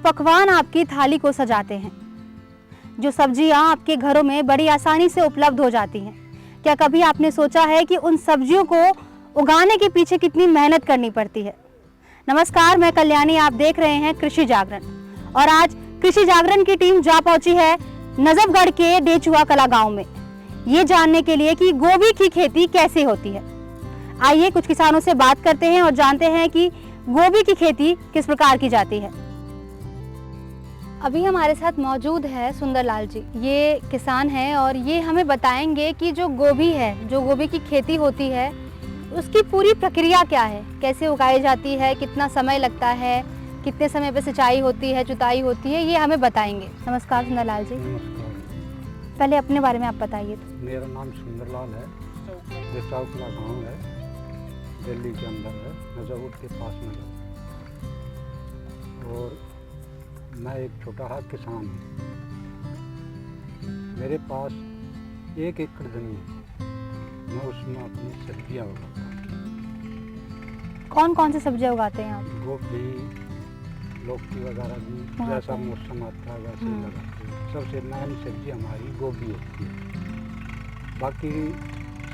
पकवान आपकी थाली को सजाते हैं, जो सब्जियां आपके घरों में बड़ी आसानी से उपलब्ध हो जाती हैं, क्या कभी आपने सोचा है कि उन सब्जियों को उगाने के पीछे कितनी मेहनत करनी पड़ती है? नमस्कार, मैं कल्याणी, आप देख रहे हैं कृषि जागरण। और आज कृषि जागरण की टीम जा पहुंची है नजफगढ़ के डेचुआ कला गांव में, ये जानने के लिए कि गोभी की खेती कैसे होती है। आइए कुछ किसानों से बात करते हैं और जानते हैं कि गोभी की खेती किस प्रकार की जाती है। अभी हमारे साथ मौजूद है सुंदरलाल जी, ये किसान हैं और ये हमें बताएंगे कि जो गोभी है, जो गोभी की खेती होती है, उसकी पूरी प्रक्रिया क्या है, कैसे उगाई जाती है, कितना समय लगता है, कितने समय पे सिंचाई होती है, जुताई होती है, ये हमें बताएंगे। नमस्कार सुंदरलाल जी। नमस्कार। पहले अपने बारे में आप बताइए। तो मेरा नाम सुंदरलाल है, डेचुआ गाँव है, दिल्ली के अंदर है, नजफगढ़ के पास में है। और मैं एक छोटा सा किसान हूँ। मेरे पास 1 एकड़ ज़मीन है, मैं उसमें अपनी सब्जियाँ उगाता हूँ। कौन कौन सी सब्जियां उगाते हैं आप? गोभी, लौकी वगैरह भी जैसा मौसम आता है वैसे ही लगाते हैं। सबसे मेन सब्जी हमारी गोभी होती है। बाकी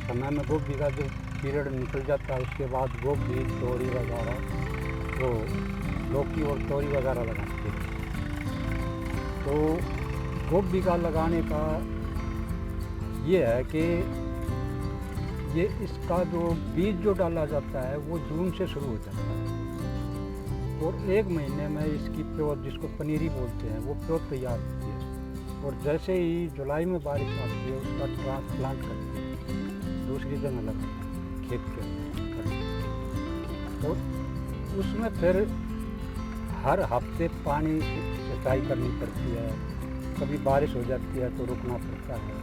समय में गोभी का जो पीरियड निकल जाता है, उसके बाद गोभी, तोरी वगैरह, तो लौकी और तोरी वगैरह लगाते हैं। तो गोभी का लगाने का ये है कि ये इसका जो बीज जो डाला जाता है वो जून से शुरू हो जाता है और 1 महीने में इसकी प्योर, जिसको पनीरी बोलते हैं, वो प्योर तैयार होती है। और जैसे ही जुलाई में बारिश आती है, उसका ट्रांसप्लांट करते हैं, दूसरी जगह लगाते हैं खेत के अंदर। और उसमें फिर हर हफ्ते पानी सिंचाई करनी पड़ती है, कभी बारिश हो जाती है तो रुकना पड़ता है।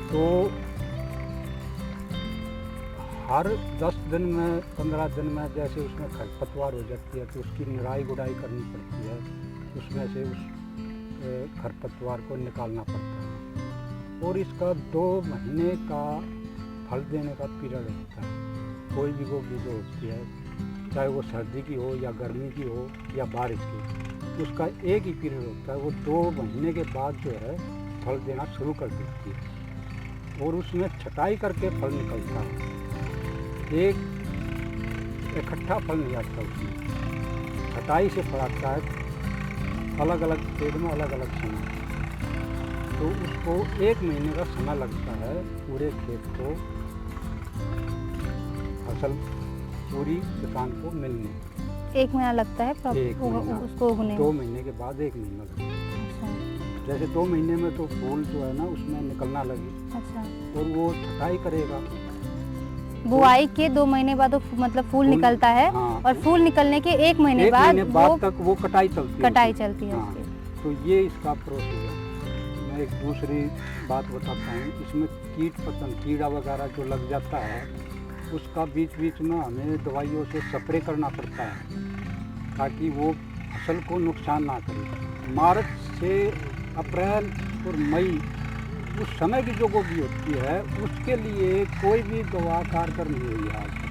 तो हर 10 दिन में, 15 दिन में जैसे उसमें खरपतवार हो जाती है तो उसकी निराई गुड़ाई करनी पड़ती है, उसमें से उस खरपतवार को निकालना पड़ता है। और इसका 2 महीने का फल देने का पीरियड होता है। कोई भी गोभी जो होती है, चाहे वो सर्दी की हो या गर्मी की हो या बारिश की, उसका एक ही पीरियड होता है। वो 2 महीने के बाद जो है फल देना शुरू कर देती है और उसमें छटाई करके फल निकलता है। एक इकट्ठा फल नहीं आता उसमें, छटाई से फल आता है, अलग अलग पेड़ में अलग अलग समय। तो उसको 1 महीने का समय लगता है पूरे खेत को, फसल पूरी किसान को मिलने। 1 महीना लगता है उसको उगने? 2 महीने के बाद 1 महीना लगता है। अच्छा। जैसे 2 महीने में तो फूल जो है ना उसमें निकलना लगे। अच्छा। और वो छटाई करेगा। बुआई के 2 महीने बाद मतलब फूल निकलता है। हाँ, और फूल निकलने के 1 महीने बाद तक वो कटाई चलती है। हाँ, तो ये इसका प्रोसेस है। मैं एक दूसरी बात बताता हूँ, इसमें कीट पतंग, कीड़ा वगैरह जो लग जाता है, उसका बीच बीच में हमें दवाइयों से स्प्रे करना पड़ता है ताकि वो फसल को नुकसान ना करे। मार्च से अप्रैल और मई, उस समय की जो गोभी होती है, उसके लिए कोई भी दवा कारगर नहीं हुई है आज तक।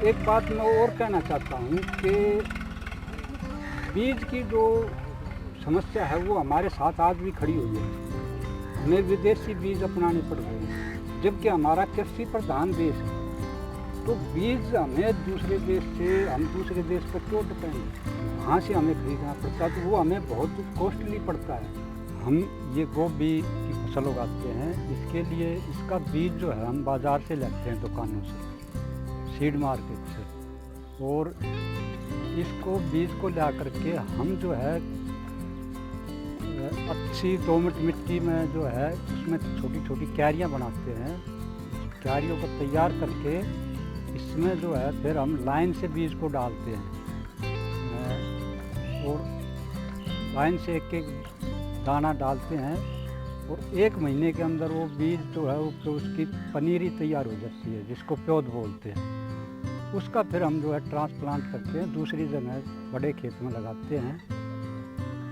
एक बात मैं और कहना चाहता हूँ कि बीज की जो समस्या है वो हमारे साथ आज भी खड़ी हुई है। हमें विदेशी बीज अपनाने पड़ रहे हैं, जबकि हमारा कृषि प्रधान देश है। तो बीज हमें दूसरे देश से, हम दूसरे देश पर क्यों डिपेंड हैं? वहाँ से हमें खरीदना पड़ता है, तो वो हमें बहुत कॉस्टली पड़ता है। हम ये गोभी की फसल उगाते हैं, इसके लिए इसका बीज जो है हम बाज़ार से लेते हैं, दुकानों से, सीड मार्केट से। और इसको बीज को ला करके हम जो है अच्छी दोमट मिट्टी में जो है उसमें छोटी छोटी क्यारियाँ बनाते हैं। क्यारियों को तैयार करके इसमें जो है फिर हम लाइन से बीज को डालते हैं और लाइन से एक एक दाना डालते हैं और 1 महीने के अंदर वो बीज जो है वो उसकी पनीरी तैयार हो जाती है, जिसको प्योद बोलते हैं। उसका फिर हम जो है ट्रांसप्लांट करते हैं, दूसरी जगह बड़े खेत में लगाते हैं।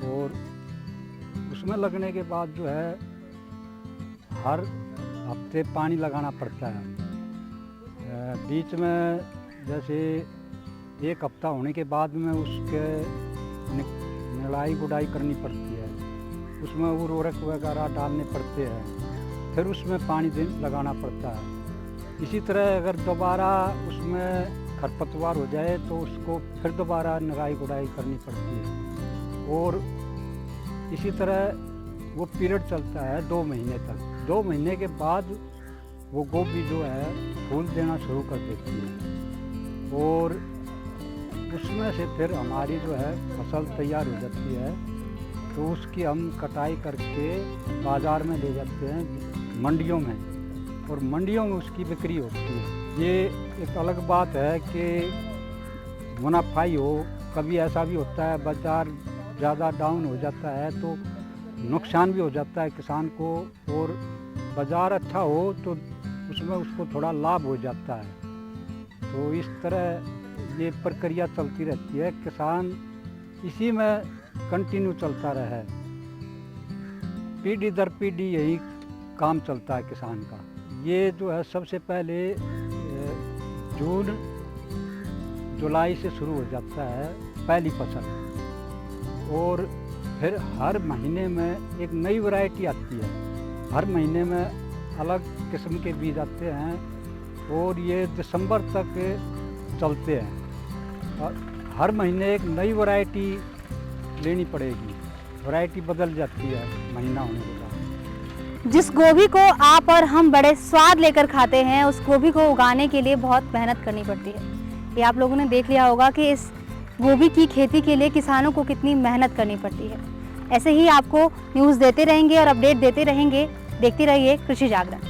और उसमें लगने के बाद जो है हर हफ्ते पानी लगाना पड़ता है। बीच में जैसे 1 हफ्ता होने के बाद में उसके निराई गुड़ाई करनी पड़ती है, उसमें उर्वरक वगैरह डालने पड़ते हैं, फिर उसमें पानी लगाना पड़ता है। इसी तरह अगर दोबारा उसमें खरपतवार हो जाए तो उसको फिर दोबारा निराई गुड़ाई करनी पड़ती है। और इसी तरह वो पीरियड चलता है 2 महीने तक। 2 महीने के बाद वो गोभी जो है फूल देना शुरू कर देती है और उसमें से फिर हमारी जो है फसल तैयार हो जाती है। तो उसकी हम कटाई करके बाज़ार में ले जाते हैं, मंडियों में, और मंडियों में उसकी बिक्री होती है। ये एक अलग बात है कि मुनाफाई हो, कभी ऐसा भी होता है बाज़ार ज़्यादा डाउन हो जाता है तो नुकसान भी हो जाता है किसान को, और बाज़ार अच्छा हो तो उसमें उसको थोड़ा लाभ हो जाता है। तो इस तरह ये प्रक्रिया चलती रहती है, किसान इसी में कंटिन्यू चलता रहे, पीढ़ी दर पीढ़ी यही काम चलता है किसान का। ये जो है सबसे पहले जून जुलाई से शुरू हो जाता है पहली फसल, और फिर हर महीने में एक नई वैरायटी आती है, हर महीने में अलग किस्म के बीज आते हैं और ये दिसंबर तक चलते हैं। और हर महीने एक नई वैरायटी लेनी पड़ेगी, वैरायटी बदल जाती है महीना होने के बाद। जिस गोभी को आप और हम बड़े स्वाद लेकर खाते हैं, उस गोभी को उगाने के लिए बहुत मेहनत करनी पड़ती है। ये आप लोगों ने देख लिया होगा कि इस गोभी की खेती के लिए किसानों को कितनी मेहनत करनी पड़ती है। ऐसे ही आपको न्यूज़ देते रहेंगे और अपडेट देते रहेंगे। देखते रहिए कृषि जागरण।